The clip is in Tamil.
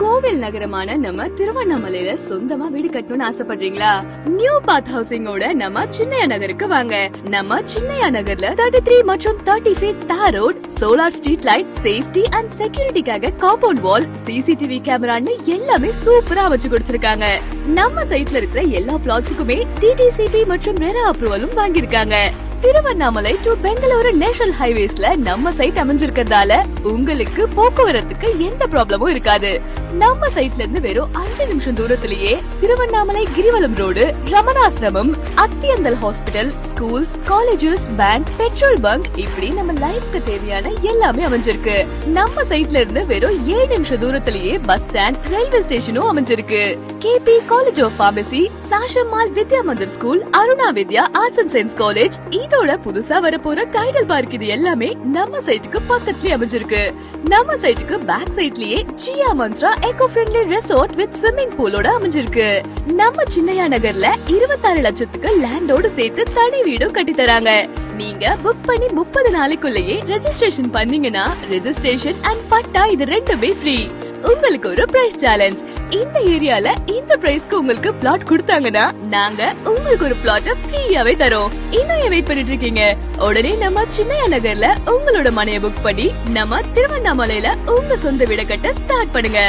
கோவில் நகரமான நம்ம திருவண்ணாமலையில சொந்தமா வீடு கட்டணும்னு ஆசைப்படுறீங்களா? நியூ பாத் ஹவுசிங்கோட நம்ம சின்னையா நகருக்கு வாங்க. நம்ம சின்னையா நகர்ல 33 மற்றும் 30 feet tar road, solar street light, safety and செக்யூரிட்டிக்காக காம்பவுண்ட் வால், சிசிடிவி கேமரான்னு எல்லாமே சூப்பரா அமைச்சு கொடுத்திருக்காங்க. நம்ம சைட்ல இருக்கிற எல்லா பிளாட்ஸுக்குமே டிடிசிபி மற்றும் ரெரா அப்ரூவலும் வாங்கியிருக்காங்க. திருவண்ணாமலை டு பெங்களூரு நேஷனல் ஹைவேஸ்ல நம்ம சைட் அமைஞ்சிருக்கிறதால உங்களுக்கு போக்குவரத்துக்கு எந்த ப்ராப்ளமும் இருக்காது. நம்ம சைட்ல இருந்து வெறும் 5 நிமிஷம் தூரத்திலேயே Tiruvannamalai Girivalam road, Ramanasramam, Athiyandal hospital, schools, colleges, bank, petrol bunk இப்படி நம்ம லைஃப்க்கு தேவையான எல்லாமே அமைஞ்சிருக்கு. நம்ம சைட்ல இருந்து வெறும் 7 நிமிஷம் தூரத்திலேயே பஸ் ஸ்டாண்ட், ரயில்வே ஸ்டேஷனும் அமைஞ்சிருக்கு. கேபி காலேஜ் ஆஃப் பார்மசி, சாஷமால் Vidya Mandir school, Aruna Vidya arts and science college, இதோட புதுசா வரப்போற டைடல் பார்க் இது எல்லாமே நம்ம சைட்டுக்கு பக்கத்துலயே அமைஞ்சிருக்கு. நம்ம சைட்டுக்கு பேக் சைட்லயே Jiya Mantra eco friendly resort with swimming பூலோட அமைஞ்சிருக்கு. நம்ம சின்னையா நகர்ல 26 லட்சத்துக்கு லேண்டோடு சேர்த்து தனி வீடும் கட்டி தராங்க. நீங்க புக் பண்ணி 30 நாளைக்குள்ளேயே ரெஜிஸ்ட்ரேஷன் பண்ணீங்கன்னா ரெஜிஸ்ட்ரேஷன் அண்ட் பட்டா இது ரெண்டுமே ஃப்ரீ. உங்களுக்கு ஒரு பிரைஸ் சேலஞ்ச். இந்த ஏரியால இந்த பிரைஸ்க்கு உங்களுக்கு பிளாட் கொடுத்தாங்கன்னா நாங்க உங்களுக்கு ஒரு பிளாட் ஃப்ரீயாவே தரோம். இன்னும் வெயிட் பண்ணிட்டு இருக்கீங்க? உடனே நம்ம சின்னையா நகர்ல உங்களோட மனையை புக் பண்ணி நம்ம திருவண்ணாமலையில உங்க சொந்த வீட கட்ட ஸ்டார்ட் பண்ணுங்க.